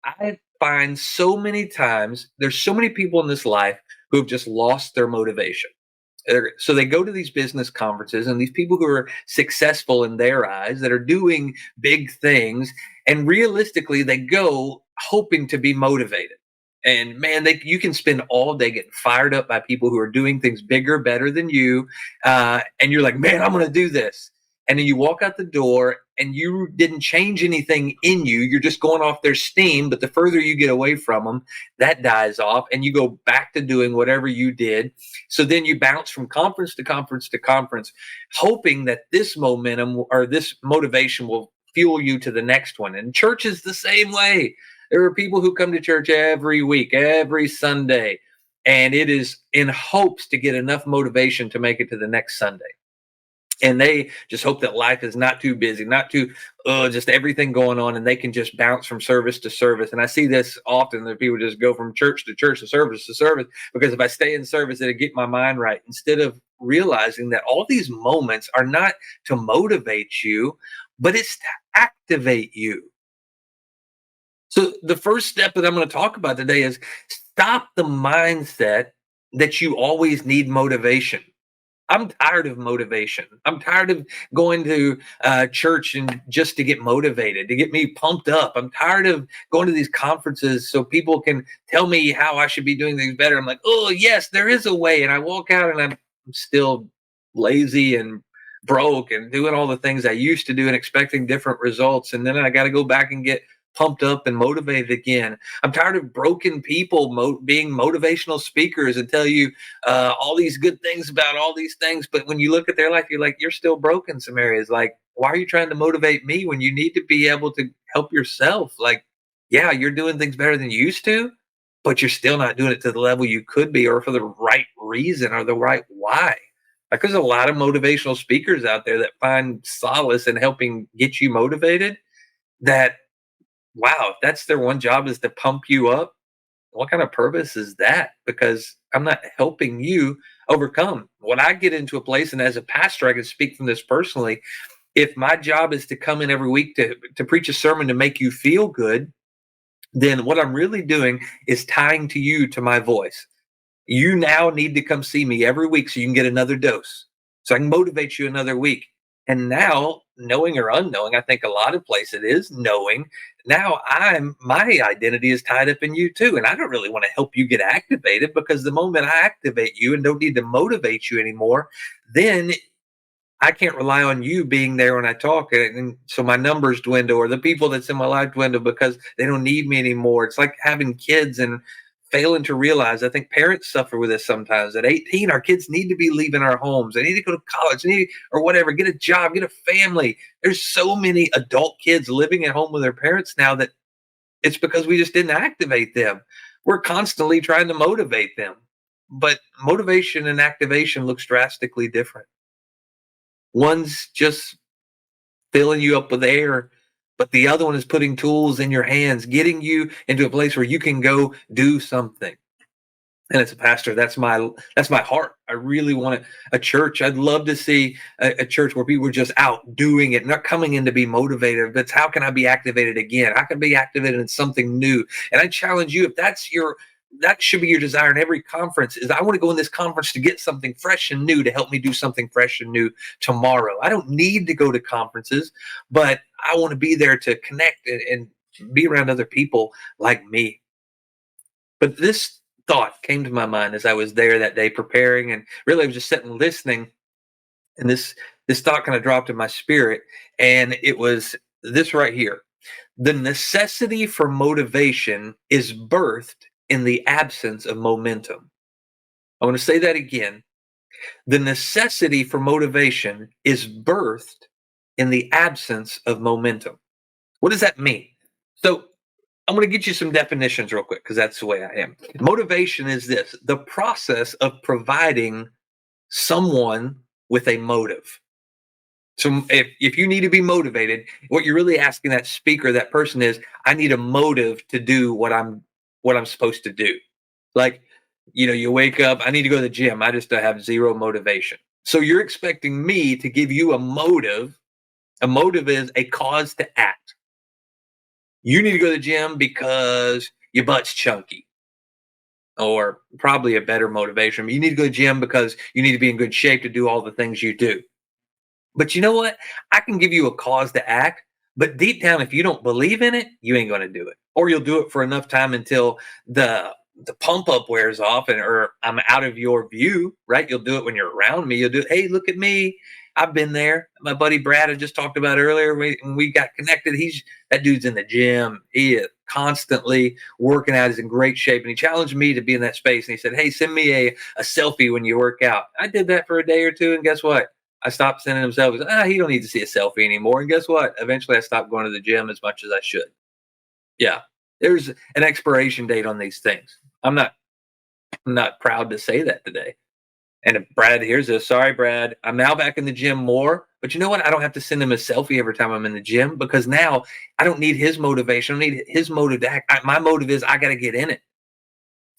I find so many times there's so many people in this life who have just lost their motivation. So they go to these business conferences, and these people who are successful in their eyes that are doing big things, and realistically they go hoping to be motivated. And man, you can spend all day getting fired up by people who are doing things bigger, better than you, and you're like, man, I'm going to do this. And then you walk out the door and you didn't change anything in you. You're just going off their steam. But the further you get away from them, that dies off, and you go back to doing whatever you did. So then you bounce from conference to conference to conference, hoping that this momentum or this motivation will fuel you to the next one. And church is the same way. There are people who come to church every week, every Sunday, and it is in hopes to get enough motivation to make it to the next Sunday. And they just hope that life is not too busy, not too just everything going on, and they can just bounce from service to service. And I see this often, that people just go from church to church to service, because if I stay in service, it'll get my mind right, instead of realizing that all these moments are not to motivate you, but it's to activate you. So the first step that I'm going to talk about today is stop the mindset that you always need motivation. I'm tired of motivation. I'm tired of going to church and just to get motivated, to get me pumped up. I'm tired of going to these conferences so people can tell me how I should be doing things better. I'm like, oh yes, there is a way, and I walk out and I'm still lazy and broke and doing all the things I used to do and expecting different results, and then I got to go back and get pumped up and motivated again. I'm tired of broken people being motivational speakers and tell you all these good things about all these things, but when you look at their life, you're like, you're still broken some areas. Like, why are you trying to motivate me when you need to be able to help yourself? Like, yeah, you're doing things better than you used to, but you're still not doing it to the level you could be, or for the right reason, or the right why. Like, there's a lot of motivational speakers out there that find solace in helping get you motivated. That, wow, if that's their one job, is to pump you up, what kind of purpose is that? Because I'm not helping you overcome. When I get into a place, and as a pastor, I can speak from this personally. If my job is to come in every week to preach a sermon to make you feel good, then what I'm really doing is tying to you to my voice. You now need to come see me every week so you can get another dose, so I can motivate you another week. And now, knowing or unknowing, I think a lot of places it is knowing. Now my identity is tied up in you too. And I don't really want to help you get activated, because the moment I activate you and don't need to motivate you anymore, then I can't rely on you being there when I talk. And so my numbers dwindle, or the people that's in my life dwindle, because they don't need me anymore. It's like having kids and failing to realize. I think parents suffer with this sometimes. At 18, our kids need to be leaving our homes. They need to go to college, or whatever, get a job, get a family. There's so many adult kids living at home with their parents now, that it's because we just didn't activate them. We're constantly trying to motivate them. But motivation and activation looks drastically different. One's just filling you up with air, but the other one is putting tools in your hands, getting you into a place where you can go do something. And as a pastor, that's my heart. I really want a church. I'd love to see a church where people are just out doing it, not coming in to be motivated, but how can I be activated again? How can I be activated in something new? And I challenge you, if that should be your desire in every conference, is I want to go in this conference to get something fresh and new to help me do something fresh and new tomorrow. I don't need to go to conferences, but I want to be there to connect and be around other people like me. But this thought came to my mind as I was there that day preparing, and really I was just sitting listening, and this thought kind of dropped in my spirit, and it was this right here. The necessity for motivation is birthed in the absence of momentum. I want to say that again. The necessity for motivation is birthed in the absence of momentum. What does that mean? So I'm going to get you some definitions real quick, because that's the way I am. Motivation is this: the process of providing someone with a motive. So if you need to be motivated, what you're really asking that speaker, that person, is, I need a motive to do what I'm supposed to do. Like, you wake up, I need to go to the gym. I just have zero motivation. So you're expecting me to give you a motive. A motive is a cause to act. You need to go to the gym because your butt's chunky. Or probably a better motivation. You need to go to the gym because you need to be in good shape to do all the things you do. But you know what? I can give you a cause to act, but deep down, if you don't believe in it, you ain't going to do it. Or you'll do it for enough time until the pump up wears off and or I'm out of your view, right? You'll do it when you're around me. You'll do, hey, look at me. I've been there. My buddy Brad I just talked about earlier. When we got connected, he's that dude's in the gym. He is constantly working out. He's in great shape. And he challenged me to be in that space. And he said, hey, send me a selfie when you work out. I did that for a day or two. And guess what? I stopped sending him selfies. He don't need to see a selfie anymore. And guess what? Eventually I stopped going to the gym as much as I should. Yeah. There's an expiration date on these things. I'm not proud to say that today. And if Brad hears this, sorry, Brad, I'm now back in the gym more. But you know what? I don't have to send him a selfie every time I'm in the gym because now I don't need his motivation. I don't need his motive to act. My motive is I got to get in it.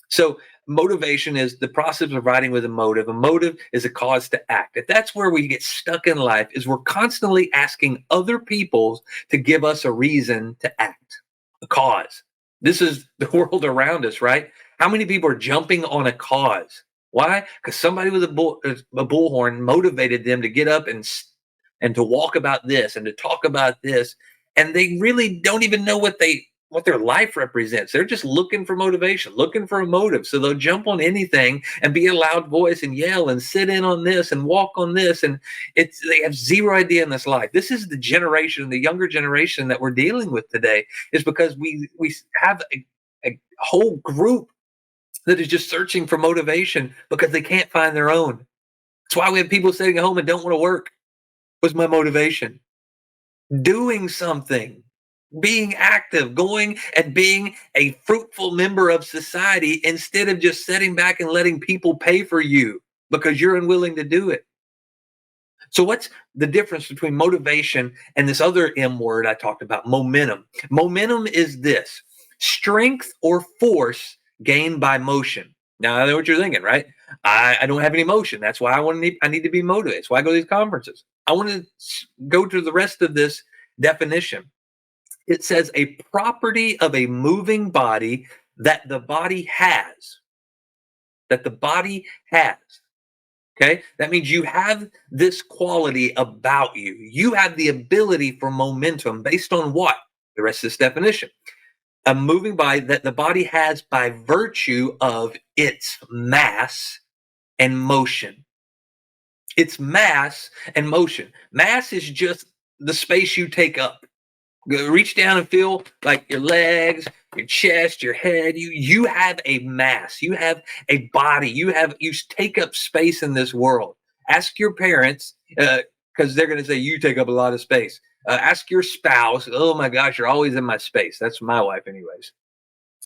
So motivation is the process of providing with a motive. A motive is a cause to act. If that's where we get stuck in life, is we're constantly asking other people to give us a reason to act, a cause. This is the world around us, right? How many people are jumping on a cause? Why? Because somebody with a bullhorn motivated them to get up and to walk about this and to talk about this, and they really don't even know what their life represents. They're just looking for motivation, looking for a motive. So they'll jump on anything and be a loud voice and yell and sit in on this and walk on this. And they have zero idea in this life. This is the generation, the younger generation that we're dealing with today, is because we have a whole group that is just searching for motivation because they can't find their own. That's why we have people sitting at home and don't want to work. Was my motivation doing something, being active, going and being a fruitful member of society instead of just sitting back and letting people pay for you because you're unwilling to do it? So what's the difference between motivation and this other M word I talked about, momentum? Momentum is this: strength or force gained by motion. Now I know what you're thinking, right? I don't have any motion. That's why I need to be motivated. That's why I go to these conferences. I want to go to the rest of this definition. It says a property of a moving body that the body has. That the body has. Okay, that means you have this quality about you. You have the ability for momentum based on what? The rest of this definition. A moving body that the body has by virtue of its mass and motion. Its mass and motion. Mass is just the space you take up. Reach down and feel like your legs, your chest, your head. You have a mass. You have a body. You take up space in this world. Ask your parents, because they're going to say you take up a lot of space. Ask your spouse. Oh my gosh, you're always in my space. That's my wife, anyways.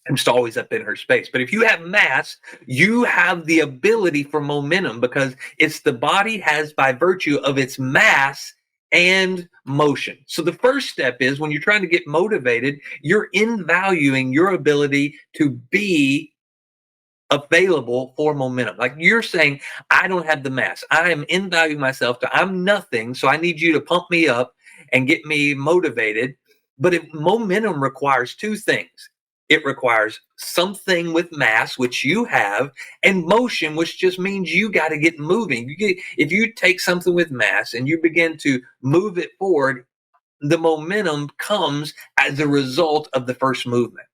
I'm just always up in her space. But if you have mass, you have the ability for momentum because it's the body has by virtue of its mass and motion. So the first step is when you're trying to get motivated, you're invaluing your ability to be available for momentum. Like you're saying, I don't have the mass. I am invaluing myself to I'm nothing. So I need you to pump me up and get me motivated. But momentum requires two things. It requires something with mass, which you have, and motion, which just means you got to get moving. If you take something with mass and you begin to move it forward, the momentum comes as a result of the first movement.